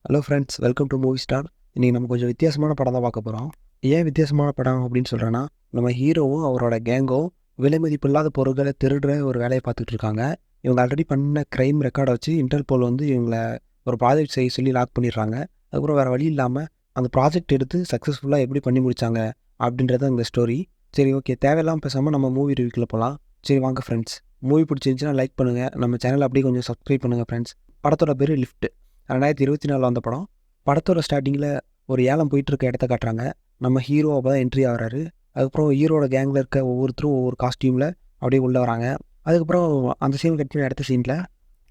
Hello friends, welcome to movie star. இன்றைக்கி நம்ம கொஞ்சம் வித்தியாசமான படம் தான் பார்க்க போகிறோம். ஏன் வித்தியாசமான படம் அப்படின்னு சொல்கிறேன்னா, நம்ம ஹீரோவும் அவரோட கேங்கும் விலை மதிப்பில்லாத பொருட்களை திருடுற ஒரு வேலையை பார்த்துட்டு இருக்காங்க. இவங்க ஆல்ரெடி பண்ண க்ரைம் ரெக்கார்டை வச்சு இன்டர்போல் வந்து இவங்கள ஒரு ப்ராஜெக்ட் செய்ய சொல்லி லாக் பண்ணிடுறாங்க. அதுக்கப்புறம் வேறு வழி இல்லாமல் அந்த ப்ராஜெக்ட் எடுத்து சக்ஸஸ்ஃபுல்லாக எப்படி பண்ணி முடித்தாங்க அப்படின்றது இந்த ஸ்டோரி. சரி, ஓகே, தேவையில்லாமல் பேசாமல் நம்ம மூவி ரிவ்யூக்குள்ளே போகலாம். சரி வாங்க ஃப்ரெண்ட்ஸ். மூவி பிடிச்சிருந்துச்சுன்னா லைக் பண்ணுங்கள், நம்ம சேனலை அப்படியே கொஞ்சம் சப்ஸ்கிரைப் பண்ணுங்கள் ஃப்ரெண்ட்ஸ். படத்தோட பேர் லிஃப்ட். 2024 வந்த படம். படத்தோட ஸ்டார்டிங்கில் ஒரு ஏலம் போயிட்டுருக்க இடத்த காட்டுறாங்க. நம்ம ஹீரோ அப்போ தான் என்ட்ரி ஆகிறாரு. அதுக்கப்புறம் ஹீரோட கேங்கில் இருக்க ஒவ்வொருத்தரும் ஒவ்வொரு காஸ்டியூமில் அப்படியே உள்ளே வராங்க. அதுக்கப்புறம் அந்த சீன் கட் பண்ணி அடுத்த சீனில்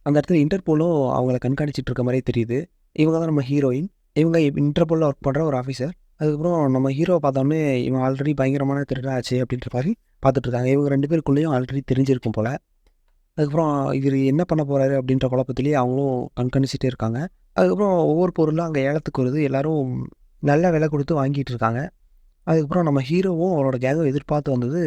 அந்த இடத்துல இன்டர்போலும் அவங்கள கண்காணிச்சிட்டு இருக்க மாதிரியே தெரியுது. இவங்க தான் நம்ம ஹீரோயின். இவங்க இன்டர்போலில் ஒர்க் பண்ணுற ஒரு ஆஃபீஸர். அதுக்கப்புறம் நம்ம ஹீரோவை பார்த்தோன்னே இவங்க ஆல்ரெடி பயங்கரமான திருடாச்சு அப்படின்ற மாதிரி பார்த்துட்ருக்காங்க. இவங்க 2 பேருக்குள்ளேயும் ஆல்ரெடி தெரிஞ்சிருக்கும் போல். அதுக்கப்புறம் இவர் என்ன பண்ண போகிறாரு அப்படின்ற குழப்பத்திலேயே அவங்களும் கண்காணிச்சிட்டே இருக்காங்க. அதுக்கப்புறம் ஒவ்வொரு பொருளும் அங்கே ஏலத்துக்கு வருது. எல்லோரும் நல்ல விலை கொடுத்து வாங்கிட்டு இருக்காங்க. அதுக்கப்புறம் நம்ம ஹீரோவும் அவரோட கேங்கும் எதிர்பார்த்து வந்தது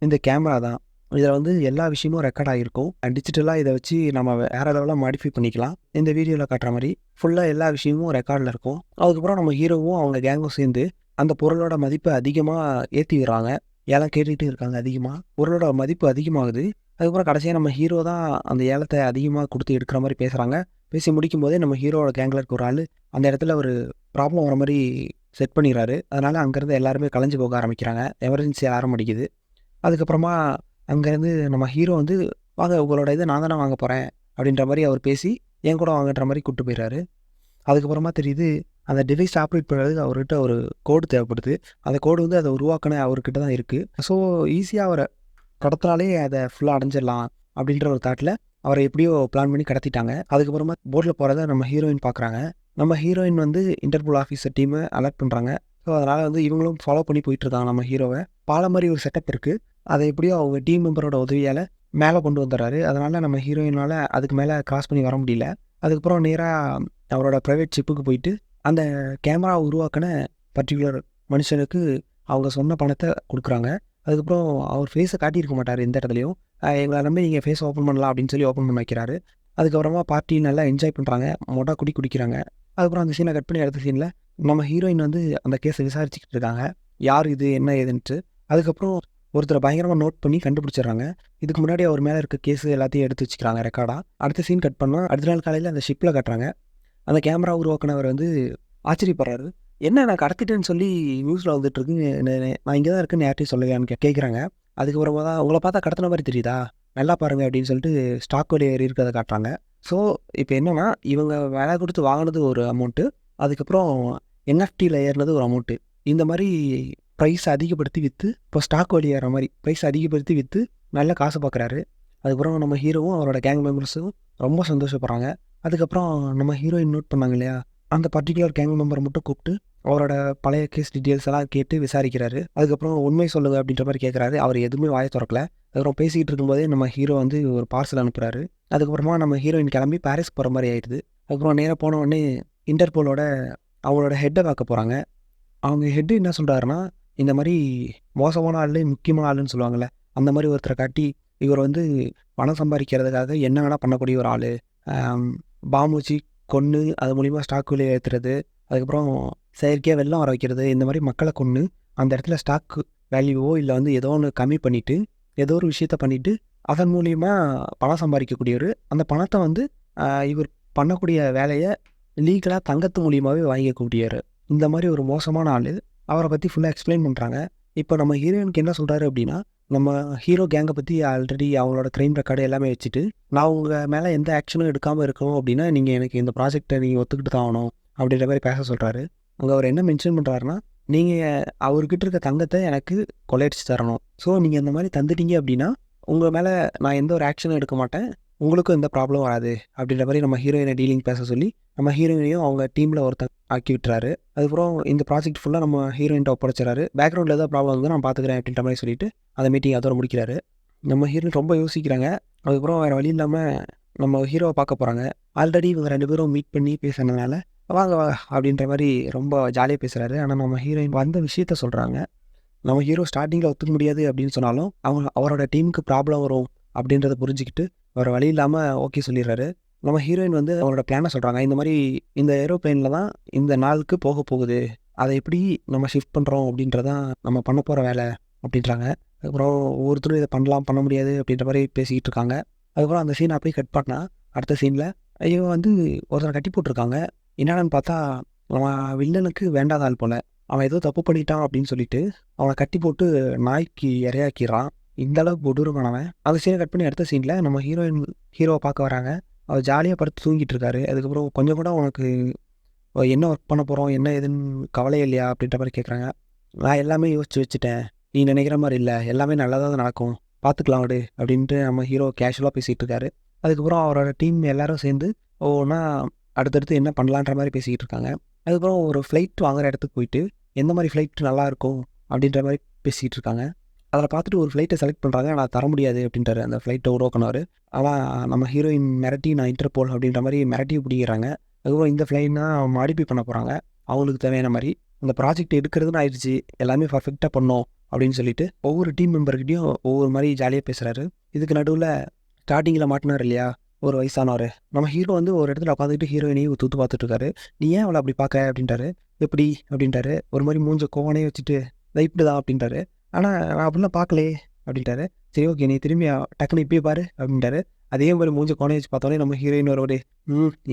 இந்த கேமரா தான். இதில் வந்து எல்லா விஷயமும் ரெக்கார்ட் ஆகிருக்கும். டிஜிட்டலாக இதை வச்சு நம்ம வேறு லெவலாக மாடிஃபை பண்ணிக்கலாம். இந்த வீடியோவில் காட்டுற மாதிரி ஃபுல்லாக எல்லா விஷயமும் ரெக்கார்டில் இருக்கும். அதுக்கப்புறம் நம்ம ஹீரோவும் அவங்க கேங்கும் சேர்ந்து அந்த பொருளோட மதிப்பை அதிகமாக ஏற்றி விடுறாங்க. ஏலம் கேட்டுகிட்டே இருக்காங்க. அதிகமாக பொருளோட மதிப்பு அதிகமாகுது. அதுக்கப்புறம் கடைசியாக நம்ம ஹீரோ தான் அந்த ஏலத்தை அதிகமாக கொடுத்து எடுக்கிற மாதிரி பேசுகிறாங்க. பேசி முடிக்கும் போதே நம்ம ஹீரோவோட கேங்கில் இருக்க ஒரு ஆள் அந்த இடத்துல ஒரு ப்ராப்ளம் வர மாதிரி செட் பண்ணிடுறாரு. அதனால் அங்கேருந்து எல்லாருமே கலைஞ்சு போக ஆரம்பிக்கிறாங்க. எமர்ஜென்சி அலாரம் அடிக்குது. அதுக்கப்புறமா அங்கேருந்து நம்ம ஹீரோ வந்து வாங்க, உங்களோட இதை நான் தானே வாங்க போகிறேன் அப்படின்ற மாதிரி அவர் பேசி என் கூட வாங்கன்ற மாதிரி கூப்பிட்டு போயிடுறாரு. அதுக்கப்புறமா தெரியுது அந்த டிவைஸ் ஆப்ரேட் பண்ணுறதுக்கு அவர்கிட்ட ஒரு கோடு தேவைப்படுது. அந்த கோடு வந்து அதை உருவாக்கின அவர்கிட்ட தான் இருக்குது. ஸோ ஈஸியாக அவரை கடத்தினாலே அதை ஃபுல்லாக அடைஞ்சிடலாம் அப்படின்ற ஒரு தாட்டில் அவரை எப்படியோ பிளான் பண்ணி கடத்திட்டாங்க. அதுக்கப்புறமா போர்டில் போகிறத நம்ம ஹீரோயின் பார்க்குறாங்க. நம்ம ஹீரோயின் வந்து இன்டர்போல் ஆஃபீஸர் டீமை அலர்ட் பண்ணுறாங்க. ஸோ அதனால் வந்து இவங்களும் ஃபாலோ பண்ணி போயிட்டுருக்காங்க நம்ம ஹீரோவை. பாலம் மாதிரி ஒரு செட்டப் இருக்குது. அதை எப்படியோ அவங்க டீம் மெம்பரோட உதவியால் மேலே கொண்டு வந்துடுறாரு. அதனால் நம்ம ஹீரோயினால் அதுக்கு மேலே கிராஸ் பண்ணி வர முடியல. அதுக்கப்புறம் நேராக அவரோட ப்ரைவேட் ஷிப்புக்கு போயிட்டு அந்த கேமரா உருவாக்கின பர்டிகுலர் மனுஷனுக்கு அவங்க சொன்ன பணத்தை கொடுக்குறாங்க. அதுக்கப்புறம் அவர் ஃபேஸை காட்டியிருக்க மாட்டார் எந்த இடத்துலையும். எங்களை நம்பி நீங்கள் ஃபேஸ் ஓப்பன் பண்ணலாம் அப்படின்னு சொல்லி ஓப்பன் பண்ண வைக்கிறாரு. அதுக்கப்புறமா பார்ட்டி நல்லா என்ஜாய் பண்ணுறாங்க. மொட்டா குடிக்கிறாங்க. அதுக்கப்புறம் அந்த சீனை கட் பண்ணி அடுத்த சீனில் நம்ம ஹீரோயின் வந்து அந்த கேஸை விசாரிச்சுக்கிட்டு இருக்காங்க. யார் இது என்ன ஏதுன்ட்டு. அதுக்கப்புறம் ஒருத்தரை பயங்கரமாக நோட் பண்ணி கண்டுபிடிச்சிடுறாங்க. இதுக்கு முன்னாடி அவர் மேலே இருக்க கேஸு எல்லாத்தையும் எடுத்து வச்சுக்கிறாங்க ரெக்கார்டாக. அடுத்த சீன் கட் பண்ணால் அடுத்த நாள் காலையில் அந்த ஷிப்பில் கட்டுறாங்க. அந்த கேமரா உருவாக்கினவர் வந்து ஆச்சரியப்படுறாரு. என்ன நான் கடத்திட்டேன்னு சொல்லி நியூஸில் வந்துட்டுருக்கு, நான் இங்கே தான் இருக்குன்னு யார்ட்டையும் சொல்லலையான்னு கேட்குறாங்க. அதுக்கப்புறமா தான் உங்களை பார்த்தா கடத்தின மாதிரி தெரியுதா, நல்லா பாருங்கள் அப்படின்னு சொல்லிட்டு ஸ்டாக் விலை ஏறி இருக்கிறத காட்டுறாங்க. ஸோ இப்போ என்னென்னா இவங்க விலை கொடுத்து வாங்கினது ஒரு அமௌண்ட்டு, அதுக்கப்புறம் என்எஃப்டியில் ஏறினது ஒரு அமௌண்ட்டு. இந்த மாதிரி ப்ரைஸ் அதிகப்படுத்தி விற்று இப்போ ஸ்டாக் வழி ஏற மாதிரி ப்ரைஸ் அதிகப்படுத்தி விற்று நல்ல காசு பார்க்குறாரு. அதுக்கப்புறம் நம்ம ஹீரோவும் அவரோட கேங் மெம்பர்ஸும் ரொம்ப சந்தோஷப்படுறாங்க. அதுக்கப்புறம் நம்ம ஹீரோயின் நோட் பண்ணாங்க இல்லையா, அந்த பர்டிகுலர் கேங் மெம்பரை மட்டும் கூப்பிட்டு அவரோட பழைய கேஸ் டீட்டெயில்ஸ் எல்லாம் கேட்டு விசாரிக்கிறாரு. அதுக்கப்புறம் உண்மை சொல்லுங்க அப்படின்ற மாதிரி கேட்குறாரு. அவர் எதுவுமே வாயை திறக்கல. அதுக்கப்புறம் பேசிக்கிட்டு இருக்கும்போதே நம்ம ஹீரோ வந்து ஒரு பார்சல் அனுப்புகிறாரு. அதுக்கப்புறமா நம்ம ஹீரோயின் கிளம்பி பாரிஸ் போகிற மாதிரி ஆயிடுது. அதுக்கப்புறம் நேராக போன உடனே இன்டர்போலோட அவங்களோட ஹெட்டை பார்க்க போகிறாங்க. அவங்க ஹெட்டு என்ன சொல்கிறாருன்னா, இந்த மாதிரி மோசமான ஆளு முக்கியமான ஆளுன்னு சொல்லுவாங்கள்ல, அந்த மாதிரி ஒருத்தரை காட்டி இவர் வந்து பணம் சம்பாதிக்கிறதுக்காக என்ன வேணால் பண்ணக்கூடிய ஒரு ஆள், பாம்பு வச்சு கொன்று அது மூலிமா ஸ்டாக் விலையை ஏற்றுறது, அதுக்கப்புறம் செயற்கையாக வெள்ளம் வர வைக்கிறது, இந்த மாதிரி மக்களை கொன்று அந்த இடத்துல ஸ்டாக் வேல்யூவோ இல்லை வந்து ஏதோ ஒன்று கம்மி பண்ணிவிட்டு ஏதோ ஒரு விஷயத்த பண்ணிவிட்டு அதன் மூலிமா பணம் சம்பாதிக்கக்கூடியவர். அந்த பணத்தை வந்து இவர் பண்ணக்கூடிய வேலையை லீகலாக தங்கத்து மூலியமாகவே வாங்கிக்கக்கூடியவர். இந்த மாதிரி ஒரு மோசமான ஆள். அவரை பற்றி ஃபுல்லாக எக்ஸ்பிளைன் பண்ணுறாங்க. இப்போ நம்ம ஹீரோயினுக்கு என்ன சொல்கிறாரு அப்படின்னா, நம்ம ஹீரோ கேங்கை பற்றி ஆல்ரெடி அவங்களோட க்ரைம் ரெக்கார்டு எல்லாமே வச்சுட்டு, நான் உங்கள் மேலே எந்த ஆக்ஷனும் எடுக்காமல் இருக்கணும் அப்படின்னா நீங்கள் எனக்கு இந்த ப்ராஜெக்டை நீங்கள் ஒத்துக்கிட்டு தான் ஆகணும் அப்படின்ற மாதிரி பேச சொல்கிறாரு. அங்கே அவர் என்ன மென்ஷன் பண்ணுறாருன்னா, நீங்கள் அவர்கிட்ட இருக்க தங்கத்தை எனக்கு கொள்ளையடிச்சு தரணும். ஸோ நீங்கள் இந்த மாதிரி தந்துட்டீங்க அப்படின்னா உங்கள் மேலே நான் எந்த ஒரு ஆக்ஷனும் எடுக்க மாட்டேன், உங்களுக்கும் எந்த ப்ராப்ளம் வராது அப்படின்ற மாதிரி நம்ம ஹீரோயினை டீலிங் பேச சொல்லி நம்ம ஹீரோயினையும் அவங்க டீமில் ஒருத்தர் ஆக்கி விட்டுறாரு. அதுக்கப்புறம் இந்த ப்ராஜெக்ட் ஃபுல்லாக நம்ம ஹீரோயின்ட்ட ஒப்படைச்சிடறாரு. பேக்ரவுண்டில் ஏதாவது ப்ராப்ளம் வந்து நான் பார்த்துக்கிறேன் அப்படின்ற மாதிரி சொல்லிட்டு அந்த மீட்டிங் அதோட முடிக்கிறாரு. நம்ம ஹீரோயின் ரொம்ப யோசிக்கிறாங்க. அதுக்கப்புறம் வேறு வழி இல்லாமல் நம்ம ஹீரோவை பார்க்க போகிறாங்க. ஆல்ரெடி இவங்க 2 பேரும் மீட் பண்ணி பேசுனதுனால வாங்க அப்படின்ற மாதிரி ரொம்ப ஜாலியாக பேசுகிறாரு. ஆனால் நம்ம ஹீரோயின் வந்த விஷயத்த சொல்கிறாங்க. நம்ம ஹீரோ ஸ்டார்டிங்கில் ஒத்துக்க முடியாது அப்படின்னு சொன்னாலும் அவரோட டீமுக்கு ப்ராப்ளம் வரும் அப்படின்றத புரிஞ்சுக்கிட்டு வேறு வழி இல்லாமல் ஓகே சொல்லிடுறாரு. நம்ம ஹீரோயின் வந்து அவங்களோட பிளானை சொல்கிறாங்க. இந்த மாதிரி இந்த ஏரோப்ளேனில் தான் இந்த நாளுக்கு போக போகுது. அதை எப்படி நம்ம ஷிஃப்ட் பண்ணுறோம் அப்படின்றதான் நம்ம பண்ண போகிற வேலை அப்படின்றாங்க. அதுக்கப்புறம் ஒவ்வொருத்தரும் இதை பண்ணலாம் பண்ண முடியாது அப்படின்ற மாதிரி பேசிக்கிட்டு இருக்காங்க. அதுக்கப்புறம் அந்த சீன் அப்படியே கட் பண்ணால் அடுத்த சீனில் ஐயோ வந்து ஒருத்தனை கட்டி போட்டிருக்காங்க. என்னென்னு பார்த்தா அவன் வில்லனுக்கு வேண்டாத ஆள் போல். அவன் ஏதோ தப்பு பண்ணிட்டான் அப்படின்னு சொல்லிட்டு அவனை கட்டி போட்டு நாய்க்கு இரையாக்கிறான். இந்த அளவுக்கு கொடூரமானவன். அந்த சீனை கட் பண்ணி அடுத்த சீனில் நம்ம ஹீரோவை பார்க்க வராங்க. அவர் ஜாலியாக படுத்து தூங்கிட்டு இருக்காரு. அதுக்கப்புறம் கொஞ்சம் கூட உனக்கு என்ன ஒர்க் பண்ண போகிறோம் என்ன ஏதுன்னு கவலை இல்லையா அப்படின்ற மாதிரி கேட்குறாங்க. நான் எல்லாமே யோசிச்சு வச்சுட்டேன். நீ நினைக்கிற மாதிரி இல்லை, எல்லாமே நல்லதாக தான் நடக்கும், பார்த்துக்கலாம் விடு அப்படின்ட்டு நம்ம ஹீரோ கேஷுவலாக பேசிகிட்டு இருக்காரு. அதுக்கப்புறம் அவரோட டீம் எல்லாரும் சேர்ந்து ஒவ்வொன்றா அடுத்தடுத்து என்ன பண்ணலான்ற மாதிரி பேசிக்கிட்டு இருக்காங்க. அதுக்கப்புறம் ஒரு ஃப்ளைட் வாங்குற இடத்துக்கு போயிட்டு எந்த மாதிரி ஃப்ளைட் நல்லாயிருக்கும் அப்படின்ற மாதிரி பேசிகிட்டு இருக்காங்க. அதில் பார்த்துட்டு ஒரு ஃப்ளைட்டை செலக்ட் பண்ணுறாங்க. நான் தர முடியாது அப்படின்றாரு அந்த ஃப்ளைட்டை உருவாக்கினவர். ஆனால் நம்ம ஹீரோயின் மிரட்டி நான் இன்டர்போல் அப்படின்ற மாதிரி மிரட்டி பிடிக்கிறாங்க. அதுக்கப்புறம் இந்த ஃப்ளைட்னா மாடிஃபை பண்ண போகிறாங்க அவங்களுக்கு தேவையான மாதிரி. அந்த ப்ராஜெக்ட் எடுக்கிறதுன்னு ஆயிடுச்சு, எல்லாமே பர்ஃபெக்டாக பண்ணோம் அப்படின்னு சொல்லிட்டு ஒவ்வொரு டீம் மெம்பர்கிட்டையும் ஒவ்வொரு மாதிரி ஜாலியாக பேசுகிறாரு. இதுக்கு நடுவில் ஸ்டார்டிங்கில் மாட்டினார் இல்லையா ஒரு வயசானவர், நம்ம ஹீரோ வந்து ஒரு இடத்துல உட்காந்துக்கிட்டு ஹீரோயினையும் தூத்து பார்த்துட்டு இருக்காரு. நீ ஏன் அவளை அப்படி பார்க்க அப்படின்றாரு. எப்படி அப்படின்றாரு. ஒரு மாதிரி மூஞ்ச கோவனே வச்சுட்டு இப்படி தான் அப்படின்றாரு. ஆனால் நான் அப்படிலாம் பார்க்கலையே அப்படின்ட்டாரு. சரி ஓகே நீ திரும்பி டக்குன்னு இப்பயே பாரு அப்படின்ட்டாரு. அதே மாதிரி மூஞ்ச கோணை வச்சு பார்த்தோன்னே நம்ம ஹீரோயின் ஒரு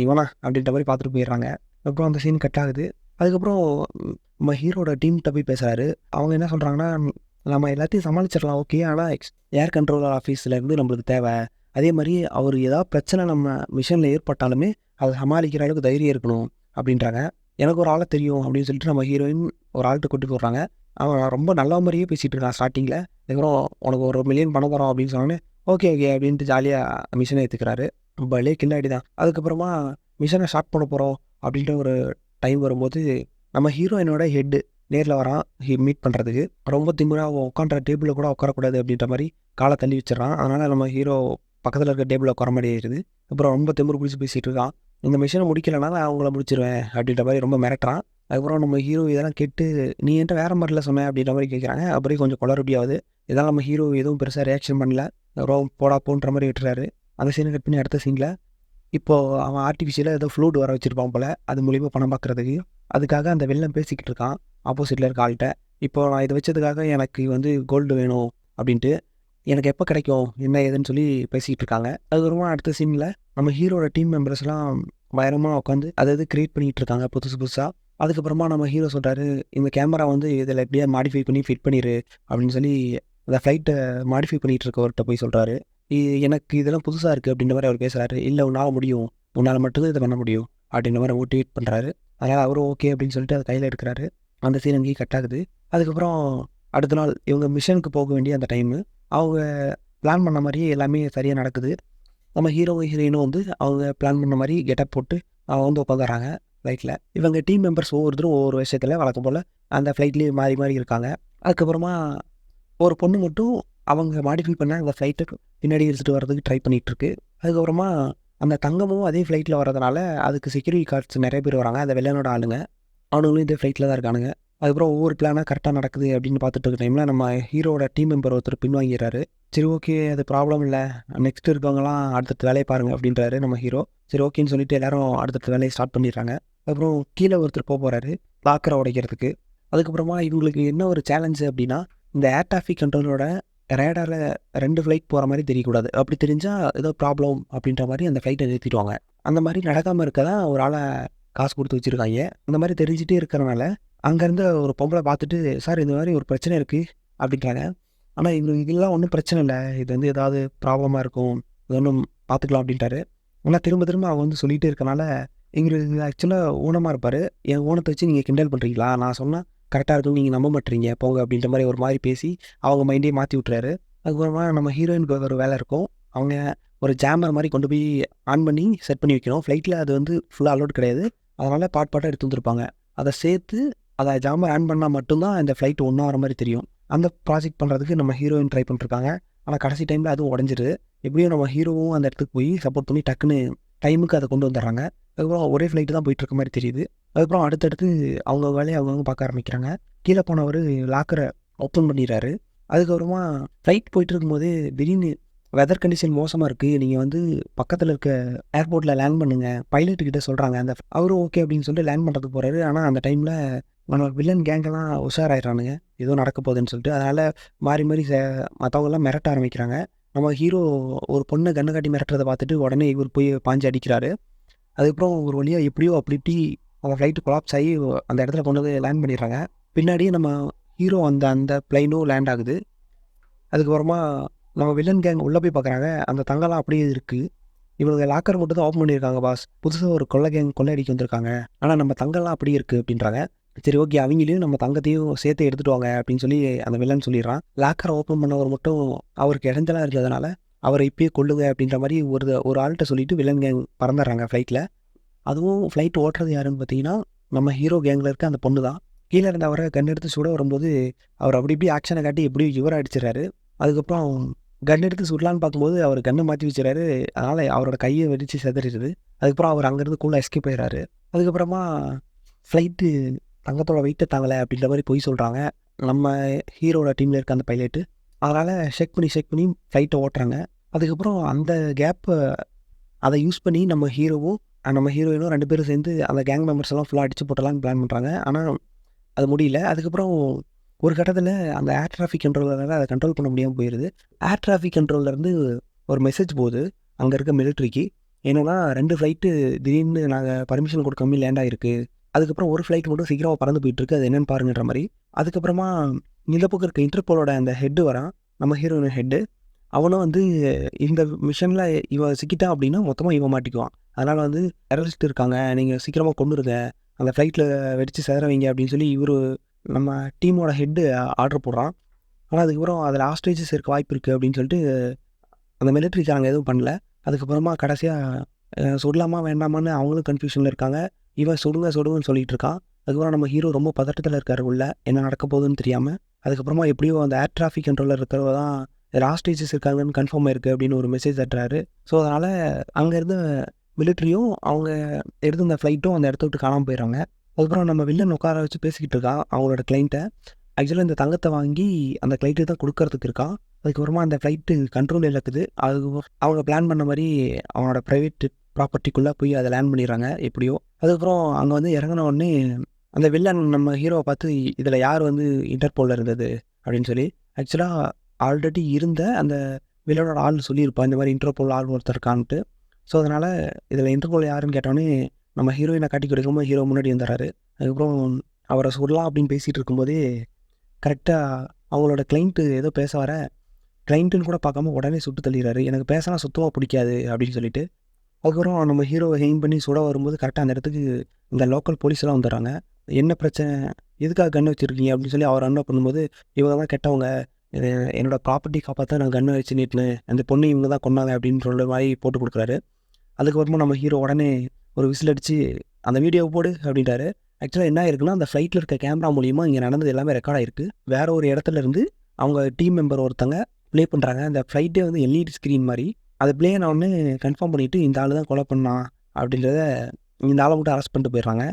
இவனா அப்படின்ற மாதிரி பார்த்துட்டு போயிடுறாங்க. அப்புறம் அந்த சீன் கட் ஆகுது. அதுக்கப்புறம் நம்ம ஹீரோட டீம்கிட்ட போய் பேசுகிறாரு. அவங்க என்ன சொல்கிறாங்கன்னா, நம்ம எல்லாத்தையும் சமாளிச்சிடலாம் ஓகே, ஆனால் ஏர் கண்ட்ரோலர் ஆஃபீஸ்லேருந்து நம்மளுக்கு தேவை. அதே மாதிரி அவர் ஏதாவது பிரச்சனை நம்ம மிஷனில் ஏற்பட்டாலுமே அதை சமாளிக்கிற அளவுக்கு தைரியம் இருக்கணும் அப்படின்றாங்க. எனக்கு ஒரு ஆளை தெரியும் அப்படின்னு சொல்லிட்டு நம்ம ஹீரோயின் ஒரு ஆள்கிட்ட கூட்டி போடுறாங்க. அவன் ரொம்ப நல்ல மாதிரியே பேசிகிட்டு இருக்கான் ஸ்டார்டிங்கில். அதுக்கப்புறம் உனக்கு 1 மில்லியன் பணம் தரோம் அப்படின்னு சொன்னோன்னே ஓகே அப்படின்ட்டு ஜாலியாக மிஷனை ஏற்றுக்கிறாரு. பலே கில்லாடி தான். அதுக்கப்புறமா மிஷனை ஸ்டார்ட் பண்ண போகிறோம் அப்படின்ட்டு ஒரு டைம் வரும்போது நம்ம ஹீரோயினோட ஹெட்டு நேரில் வரான் மீட் பண்ணுறதுக்கு. ரொம்ப திமிராக உட்காண்ட டேபிளில் கூட உட்காரக்கூடாது அப்படின்ற மாதிரி காலை தள்ளி வச்சிடறான். அதனால் நம்ம ஹீரோ பக்கத்தில் இருக்க டேபிளில் உட்கார மாதிரி ஆயிடுது. அப்புறம் ரொம்ப திமிரு பிடிச்சி பேசிகிட்டு இருக்கான். இந்த மிஷனை முடிக்கலைன்னா நான் அவங்கள முடிச்சிருவேன் அப்படின்ற மாதிரி ரொம்ப மிரட்டுறான். அதுக்கப்புறம் நம்ம ஹீரோ இதெல்லாம் கேட்டு நீ என்கிட்ட வேறு மாதிரில சொன்னேன் அப்படின்ற மாதிரி கேட்குறாங்க. அப்புறம் கொஞ்சம் குளறுபடியாகுது. இதெல்லாம் நம்ம ஹீரோ எதுவும் பெருசாக ரியாக்ஷன் பண்ணல. அப்புறம் போடா போன்ற மாதிரி விட்டுறாரு. அந்த சீனை கட் பண்ணி அடுத்த சீனில் இப்போது அவன் ஆர்டிஃபிஷியலாக ஏதோ ஃப்ளூட் வர வச்சுருப்பான் போல், அது மூலிமா பணம் பார்க்குறதுக்கு. அதுக்காக அந்த வெள்ளம் பேசிக்கிட்டு இருக்கான் ஆப்போசிட்டில் இருக்க ஆள்கிட்ட. இப்போது நான் இதை வச்சதுக்காக எனக்கு வந்து கோல்டு வேணும் அப்படின்ட்டு, எனக்கு எப்போ கிடைக்கும் என்ன ஏதுன்னு சொல்லி பேசிக்கிட்டு இருக்காங்க. அதுக்கப்புறமா அடுத்த சீனில் நம்ம ஹீரோட டீம் மெம்பர்ஸ்லாம் பயங்கரமாக உட்காந்து அதை கிரியேட் பண்ணிகிட்டு இருக்காங்க புதுசாக. அதுக்கப்புறமா நம்ம ஹீரோ சொல்கிறாரு, இந்த கேமரா வந்து இதில் எப்படியா மாடிஃபை பண்ணி ஃபிட் பண்ணிடு அப்படின்னு சொல்லி அந்த ஃப்ளைட்டை மாடிஃபை பண்ணிகிட்டு இருக்கவர்கிட்ட போய் சொல்கிறாரு. எனக்கு இதெல்லாம் புதுசாக இருக்குது அப்படின்ற மாதிரி அவர் பேசுகிறாரு. இல்லை உன்னால் முடியும், உன்னால் மட்டும்தான் இதை பண்ண முடியும் அப்படின்ற மாதிரி மோட்டிவேட் பண்ணுறாரு. அதனால் அவரும் ஓகே அப்படின்னு சொல்லிட்டு அதை கையில் எடுக்கிறாரு. அந்த சீன் அங்கேயும் கட் ஆகுது. அதுக்கப்புறம் அடுத்த நாள் இவங்க மிஷனுக்கு போக வேண்டிய அந்த டைமு அவங்க பிளான் பண்ண மாதிரியே எல்லாமே சரியாக நடக்குது. நம்ம ஹீரோயினும் வந்து அவங்க பிளான் பண்ண மாதிரி கெட்டப் போட்டு அவங்க வந்து உட்காந்துறாங்க ஃப்ளைட்டில். இவங்க டீம் மெம்பர்ஸ் ஒவ்வொருத்தரும் ஒவ்வொரு விஷயத்தில் வழக்கம் போல் அந்த ஃப்ளைட்லேயே மாறி மாறி இருக்காங்க. அதுக்கப்புறமா ஒரு பொண்ணு மட்டும் அவங்க மாடிஃபை பண்ண அந்த ஃப்ளைட்டை பின்னாடி எடுத்துகிட்டு வர்றதுக்கு ட்ரை பண்ணிகிட்ருக்கு. அதுக்கப்புறமா அந்த தங்கமும் அதே ஃப்ளைட்டில் வரதுனால அதுக்கு செக்யூரிட்டி கார்ட்ஸ் நிறைய பேர் வராங்க. அந்த வெள்ளனோட ஆளுங்க அவனுங்களும் இதே ஃப்ளைட்டில் தான் இருக்கானுங்க. அதுக்கப்புறம் ஒவ்வொரு பிளானாக கரெக்டாக நடக்குது அப்படின்னு பார்த்துட்டு இருக்க டைமில் நம்ம ஹீரோட டீம் மெம்பர் ஒருத்தர் பின்வாங்கிறாரு. சரி ஓகே அது ப்ராப்ளம் இல்லை, நெக்ஸ்ட் இருக்கவங்களாம் அடுத்தடுத்த வேலையை பாருங்கள் அப்படின்றாரு நம்ம ஹீரோ. சரி ஓகேன்னு சொல்லிட்டு எல்லாரும் அடுத்தடுத்த வேலையை ஸ்டார்ட் பண்ணிடுறாங்க. அதுக்கப்புறம் கீழே ஒருத்தர் போகிறாரு லாக்கரை உடைக்கிறதுக்கு. அதுக்கப்புறமா இவங்களுக்கு என்ன ஒரு சேலஞ்சு அப்படின்னா, இந்த ஏர் டிராஃபிக் கண்ட்ரோலோட ரேடாரில் 2 ஃப்ளைட் போகிற மாதிரி தெரியக்கூடாது. அப்படி தெரிஞ்சால் ஏதோ ப்ராப்ளம் அப்படின்ற மாதிரி அந்த ஃப்ளைட்டை நிறுத்திடுவாங்க. அந்த மாதிரி நடக்காமல் இருக்க தான் ஒரு ஆளை காசு கொடுத்து வச்சுருக்காங்க. அந்த மாதிரி தெரிஞ்சுட்டே இருக்கிறனால அங்கேருந்து ஒரு பொம்பளை பார்த்துட்டு, சார் இந்த மாதிரி ஒரு பிரச்சனை இருக்குது அப்படின்றாங்க. ஆனால் இதெல்லாம் ஒன்றும் பிரச்சனை இல்லை, இது வந்து ஏதாவது ப்ராப்ளமாக இருக்கும், இது ஒன்றும் பார்த்துக்கலாம் அப்படின்ட்டாரு. ஆனால் திரும்ப திரும்ப அவங்க வந்து சொல்லிகிட்டே இருக்கனால எங்களுக்கு ஆக்சுவலாக ஊனமாக இருப்பார். என் ஊனத்தை வச்சு நீங்கள் கிண்டல் பண்ணுறீங்களா, நான் சொன்னால் கரெக்டாக இருக்குன்னு நீங்கள் நம்ப மாட்டீங்க போங்க அப்படின்ற மாதிரி ஒரு மாதிரி பேசி அவங்க மைண்டே மாற்றி விட்டுறாரு. அதுக்கப்புறமா நம்ம ஹீரோயினுக்கு ஒரு வேலை இருக்கும். அவங்க ஒரு ஜாமர் மாதிரி கொண்டு போய் ஆன் பண்ணி செட் பண்ணி வைக்கணும். ஃப்ளைட்டில் அது வந்து ஃபுல்லாக அலோட் கிடையாது. அதனால் பாட்டாக எடுத்து வந்துருப்பாங்க. அதை சேர்த்து அதை ஜாமர் ஆன் பண்ணால் மட்டும்தான் இந்த ஃப்ளைட் ஒன்றா வர மாதிரி தெரியும். அந்த ப்ராஜெக்ட் பண்ணுறதுக்கு நம்ம ஹீரோயின் ட்ரை பண்ணிருக்காங்க. ஆனால் கடைசி டைமில் அதுவும் உடஞ்சிருது. எப்படியும் நம்ம ஹீரோவும் அந்த இடத்துக்கு போய் சப்போர்ட் பண்ணி டக்குன்னு டைமுக்கு அதை கொண்டு வந்துடுறாங்க. அதுக்கப்புறம் ஒரே ஃப்ளைட்டு தான் போயிட்டு இருக்க மாதிரி தெரியுது. அதுக்கப்புறம் அடுத்தடுத்து அவங்க வேலையை அவங்கவுங்க பார்க்க ஆரம்பிக்கிறாங்க. கீழே போனவர் லாக்கரை ஓப்பன் பண்ணிடுறாரு. அதுக்கப்புறமா ஃப்ளைட் போயிட்டு இருக்கும்போது திடீர்னு வெதர் கண்டிஷன் மோசமாக இருக்குது, நீங்கள் வந்து பக்கத்தில் இருக்க ஏர்போர்ட்டில் லேண்ட் பண்ணுங்க பைலட்டுக்கிட்ட சொல்கிறாங்க. அவரும் ஓகே அப்படின்னு சொல்லிட்டு லேண்ட் பண்ணுறதுக்கு போகிறாரு. ஆனால் அந்த டைமில் நம்ம வில்லன் கேங்கெல்லாம் உஷாராயிடுறானுங்க ஏதோ நடக்க போகுதுன்னு சொல்லிட்டு. அதனால் மாறி மாறி மற்றவங்கெல்லாம் மிரட்ட ஆரம்பிக்கிறாங்க. நம்ம ஹீரோ ஒரு பொண்ணை கண்ணை காட்டி மிரட்டுறதை பார்த்துட்டு உடனே இவர் போய் பாஞ்சு அடிக்கிறாரு. அதுக்கப்புறம் ஒரு வழியாக எப்படியோ அப்படி இப்படி அந்த ஃப்ளைட்டு கொலாப்ஸ் ஆகி அந்த இடத்துல கொண்டு வந்து லேண்ட் பண்ணிடுறாங்க. பின்னாடியே நம்ம ஹீரோ அந்த பிளைனும் லேண்ட் ஆகுது. அதுக்கப்புறமா நம்ம வில்லன் கேங் உள்ளே போய் பார்க்குறாங்க. அந்த தங்கம்லாம் அப்படியே இருக்குது. இவங்க லாக்கர் மட்டும் தான் ஓப்பன் பண்ணியிருக்காங்க பாஸ். புதுசாக ஒரு கொள்ளை கேங் கொள்ளையடிக்க வந்திருக்காங்க. ஆனால் நம்ம தங்கம்லாம் அப்படியே இருக்குது அப்படின்றாங்க. சரி ஓகே, அவங்களையும் நம்ம தங்கத்தையும் சேர்த்து எடுத்துகிட்டு வாங்க அப்படின்னு சொல்லி அந்த வில்லன் சொல்லிடுறான். லாக்கரை ஓப்பன் பண்ணவர் மட்டும் அவருக்கு இடைஞ்சலாக இருக்கிறதுனால அவரை இப்பயே கொள்ளுங்க அப்படின்ற மாதிரி ஒரு ஆள்கிட்ட சொல்லிட்டு வில்லன் கேங் பறந்துடுறாங்க ஃப்ளைட்டில். அதுவும் ஃப்ளைட் ஓட்டுறது யாருன்னு பார்த்தீங்கன்னா நம்ம ஹீரோ கேங்கில் இருக்க அந்த பொண்ணு தான். கீழே இருந்த அவரை கன் எடுத்து சுட வரும்போது அவர் அப்படி இப்படி ஆக்ஷனை காட்டி எப்படி இவரை அடிச்சிடறாரு. அதுக்கப்புறம் கன் எடுத்து சுடலான்னு பார்க்கும்போது அவர் கன்னை மாற்றி வச்சுறாரு. அதனால் அவரோட கையை வெடித்து செதறிடுது. அதுக்கப்புறம் அவர் அங்கேருந்து கூலாக எஸ்கேப் ஆயிடுறாரு. அதுக்கப்புறமா ஃப்ளைட்டு தங்கத்தோட வெயிட்டை தாங்கலை அப்படின்ற மாதிரி போய் சொல்கிறாங்க நம்ம ஹீரோட டீமில் இருக்க அந்த பைலட்டு. அதனால் ஷேக் பண்ணி ஃப்ளைட்டை ஓட்டுறாங்க. அதுக்கப்புறம் அந்த கேப்பை அதை யூஸ் பண்ணி நம்ம ஹீரோயினும் 2 பேரும் சேர்ந்து அந்த கேங் மெம்பர்ஸ் எல்லாம் ஃபுல்லாக அடிச்சு போட்டலான்னு பிளான் பண்ணுறாங்க. ஆனால் அது முடியல. அதுக்கப்புறம் ஒரு கட்டத்தில் அந்த ஏர் டிராஃபிக் கண்ட்ரோலரால் அதை கண்ட்ரோல் பண்ண முடியாமல் போயிடுது. ஏர் டிராஃபிக் கண்ட்ரோலர்லேருந்து ஒரு மெசேஜ் போகுது அங்கே இருக்க மிலிட்ரிக்கு. என்னென்னா 2 ஃப்ளைட்டு திடீர்னு நாங்கள் பர்மிஷன் கொடுக்காம லேண்ட் ஆகிருக்கு. அதுக்கப்புறம் ஒரு ஃப்ளைட் மட்டும் சீக்கிரமாக பறந்து போயிட்டுருக்கு, அது என்னென்னு பாருங்கன்ற மாதிரி. அதுக்கப்புறமா இந்த பக்கம் இருக்க இன்டர்போலோட அந்த ஹெட்டு வரான், நம்ம ஹீரோயின் ஹெட்டு. அவனும் வந்து இந்த மிஷனில் இவன் சிக்கிட்டான் அப்படின்னா மொத்தமாக இவன் மாட்டிக்குவான். அதனால் வந்து டெரரிஸ்ட் இருக்காங்க, நீங்கள் சீக்கிரமாக கொண்டுருங்க, அந்த ஃப்ளைட்டில் வெடித்து சேர வைங்க அப்படின்னு சொல்லி நம்ம டீமோட ஹெட்டு ஆர்டர் போடுறான். ஆனால் அதுக்கப்புறம் அதில் ஹாஸ்டேஜஸ் இருக்க வாய்ப்பு இருக்குது அப்படின்னு சொல்லிட்டு அந்த மிலிட்ரிக்காரங்க எதுவும் பண்ணல. அதுக்கப்புறமா கடைசியாக சுடலாமா வேண்டாமான்னு அவங்களும் கன்ஃபியூஷனில் இருக்காங்க. இவன் சுடுங்கன்னு சொல்லிட்டு இருக்கான். அதுக்கப்புறம் நம்ம ஹீரோ ரொம்ப பதட்டத்தில் இருக்காரு, உள்ள என்ன நடக்க போகுதுன்னு தெரியாமல். அதுக்கப்புறமா எப்படியோ அந்த ஏர் டிராஃபிக் கண்ட்ரோலர் இருக்கிறவ தான் ஹாஸ்டேஜஸ் இருக்காங்கன்னு கன்ஃபார்ம் ஆயிருக்கு அப்படின்னு ஒரு மெசேஜ் தட்டுறாரு. ஸோ அதனால் அங்கே இருந்த மிலிட்ரியும் அவங்க எடுத்து இந்த ஃப்ளைட்டும் அந்த இடத்த விட்டு காணாமல் போயிடுறாங்க. அதுக்கப்புறம் நம்ம வில்லன் உட்கார வச்சு பேசிக்கிட்டு இருக்கான் அவங்களோட கிளைண்ட்டை. ஆக்சுவலாக இந்த தங்கத்தை வாங்கி அந்த கிளைண்ட்டு தான் கொடுக்கறதுக்கு இருக்கான். அதுக்கப்புறமா அந்த ஃப்ளைட்டு கண்ட்ரோல் இழக்குது. அவங்க பிளான் பண்ண மாதிரி அவனோட ப்ரைவேட் ப்ராப்பர்ட்டிக்குள்ளே போய் அதை லேண்ட் பண்ணிடுறாங்க எப்படியோ. அதுக்கப்புறம் அங்கே வந்து இறங்கின உடனே அந்த வில்லன் நம்ம ஹீரோவை பார்த்து இதில் யார் வந்து இன்டர்போலில் இருந்தது அப்படின்னு சொல்லி, ஆக்சுவலாக ஆல்ரெடி இருந்த அந்த வில்லனோட ஆள் சொல்லியிருப்பான் இந்த மாதிரி இன்டர்போல் ஆள் ஒருத்தர் இருக்கான்ட்டு. ஸோ அதனால் இதில் இன்டர்போல் யாருன்னு கேட்டோன்னே நம்ம ஹீரோயினை காட்டி கொடுக்கும்போது ஹீரோ முன்னாடி வந்துடுறாரு. அதுக்கப்புறம் அவரை சொல்லலாம் அப்படின்னு பேசிகிட்டு இருக்கும்போதே கரெக்டாக அவங்களோட கிளைண்ட்டு ஏதோ பேச வர, கிளைண்ட்டுன்னு கூட பார்க்காம உடனே சுட்டு தள்ளிடுறாரு. எனக்கு பேசலாம் சுத்தமாக பிடிக்காது அப்படின்னு சொல்லிட்டு. அதுக்கப்புறம் நம்ம ஹீரோவை ஹெயின் பண்ணி சுட வரும்போது கரெக்டாக அந்த இடத்துக்கு இந்த லோக்கல் போலீஸ்லாம் வந்துடுறாங்க. என்ன பிரச்சனை, எதுக்காக கன்று வச்சுருக்கீங்க அப்படின்னு சொல்லி அவர் அண்ணா பண்ணும்போது, இவங்க தான் கெட்டவங்க, என்னோடய ப்ராப்பர்ட்டி காப்பாற்ற நான் கன்று வச்சு நீட்டினேன், அந்த பொண்ணு இவங்க தான் கொண்டாங்க அப்படின்னு சொல்கிற மாதிரி போட்டு கொடுக்குறாரு. அதுக்கப்புறமா நம்ம ஹீரோ உடனே ஒரு விசில் அடித்து அந்த வீடியோவை போடு அப்படின்ட்டாரு. ஆக்சுவலாக என்ன இருக்குன்னா அந்த ஃப்ளைட்டில் இருக்க கேமரா மூலிமா இங்கே நடந்தது எல்லாமே ரெக்கார்ட் ஆகிருக்கு. வேறு ஒரு இடத்துல இருந்து அவங்க டீம் மெம்பர் ஒருத்தங்க ப்ளே பண்ணுறாங்க. அந்த ஃப்ளைட்டே வந்து எல்இடி ஸ்க்ரீன் மாதிரி அதை ப்ளே ஆன உடனே கன்ஃபார்ம் பண்ணிவிட்டு இந்த ஆள் தான் கொலை பண்ணான் அப்படின்றத இந்த ஆளை மட்டும் அரெஸ்ட் பண்ணிட்டு போயிடுறாங்க.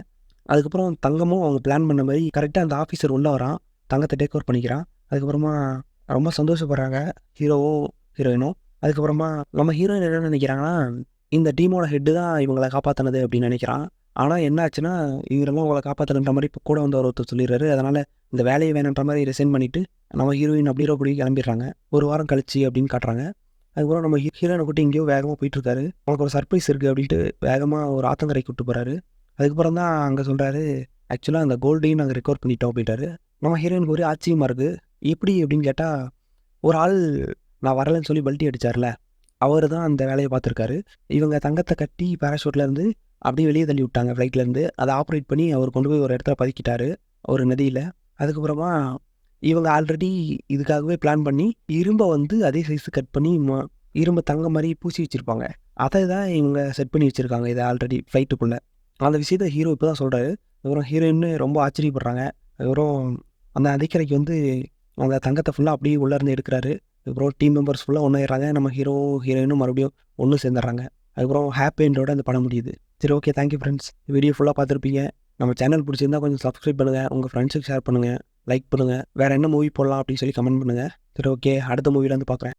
அதுக்கப்புறம் தங்கமும் அவங்க பிளான் பண்ண மாதிரி கரெக்டாக அந்த ஆஃபீஸர் உள்ளே வரான், தங்கத்தை டேக் ஓவர் பண்ணிக்கிறான். அதுக்கப்புறமா ரொம்ப சந்தோஷப்படுறாங்க ஹீரோவும் ஹீரோயினும். அதுக்கப்புறமா நம்ம ஹீரோயின் என்ன நினைக்கிறாங்கன்னா இந்த டீமோட ஹெட்டு தான் இவங்களை காப்பாற்றினது அப்படின்னு நினைக்கிறான். ஆனால் என்ன ஆச்சுன்னா இவரெல்லாம் உங்களை காப்பாற்றுன்ற மாதிரி இப்போ கூட வந்து ஒருத்தர் சொல்லிடுறாரு. அதனால் இந்த வேலையை வேணுன்ற மாதிரி ரிசைன் பண்ணிவிட்டு நம்ம ஹீரோயின் அப்படியே கூடி கிளம்பிடுறாங்க. ஒரு வாரம் கழிச்சு அப்படின்னு காட்டுறாங்க. அதுக்கப்புறம் நம்ம ஹீரோயினை கூட்டி எங்கேயோ வேகமாக போயிட்டுருக்காரு. அவங்களுக்கு ஒரு சர்ப்ரைஸ் இருக்குது அப்படின்ட்டு வேகமாக ஒரு ஆத்தங்கரைக்கு கூப்பிட்டு போகிறாரு. அதுக்கப்புறம் தான் அங்கே சொல்கிறாரு, ஆக்சுவலாக அந்த கோல்டையும் நாங்கள் ரெக்கவர் பண்ணிட்டோம் அப்படின்ட்டாரு. நம்ம ஹீரோயினுக்கு ஒரே ஆச்சரியமாக இருக்குது. எப்படி அப்படின்னு கேட்டால், ஒரு ஆள் நான் வரலைன்னு சொல்லி பல்ட்டி அடித்தார்ல, அவர் தான் அந்த வேலையை பார்த்துருக்காரு. இவங்க தங்கத்தை கட்டி பேராஷூட்லேருந்து அப்படியே வெளியே தள்ளி விட்டாங்க ஃப்ளைட்லேருந்து. அதை ஆப்ரேட் பண்ணி அவர் கொண்டு போய் ஒரு இடத்துல பதுக்கிட்டார், ஒரு நதியில். அதுக்கப்புறமா இவங்க ஆல்ரெடி இதுக்காகவே பிளான் பண்ணி இரும்பை வந்து அதே சைஸு கட் பண்ணி இரும்பை தங்க மாதிரி பூசி வச்சுருப்பாங்க. அதை தான் இவங்க செட் பண்ணி வச்சுருக்காங்க இதை ஆல்ரெடி ஃப்ளைட்டுக்குள்ளே. அந்த விஷயத்த ஹீரோ இப்போ தான் சொல்கிறாரு. அதுக்கப்புறம் ஹீரோயின்னு ரொம்ப ஆச்சரியப்படுறாங்க. அதுக்கப்புறம் அந்த நதிக்கரைக்கு வந்து அவங்க தங்கத்தை ஃபுல்லாக அப்படியே உள்ளேருந்து எடுக்கிறாரு. அதுக்கப்புறம் டீம் மெம்பர்ஸ் ஃபுல்லாக ஒன்றாயிடுறாங்க. நம்ம ஹீரோயினும் மறுபடியும் ஒன்று சேர்ந்துடுறாங்க. அதுக்கப்புறம் ஹாப்பி எண்டோட அந்த படம் முடியுது. சரி ஓகே, தேங்க்யூ ஃப்ரெண்ட்ஸ். வீடியோ ஃபுல்லாக பார்த்துருப்பீங்க. நம்ம சேனல் பிடிச்சிருந்தா கொஞ்சம் சப்ஸ்கிரைப் பண்ணுங்கள், உங்கள் ஃப்ரெண்ட்ஸுக்கு ஷேர் பண்ணுங்கள், லைக் பண்ணுங்கள். வேறு என்ன மூவி போடலாம் அப்படின்னு சொல்லி கமெண்ட் பண்ணுங்கள். சரி ஓகே, அடுத்த மூவியில் வந்து பார்க்குறேன்.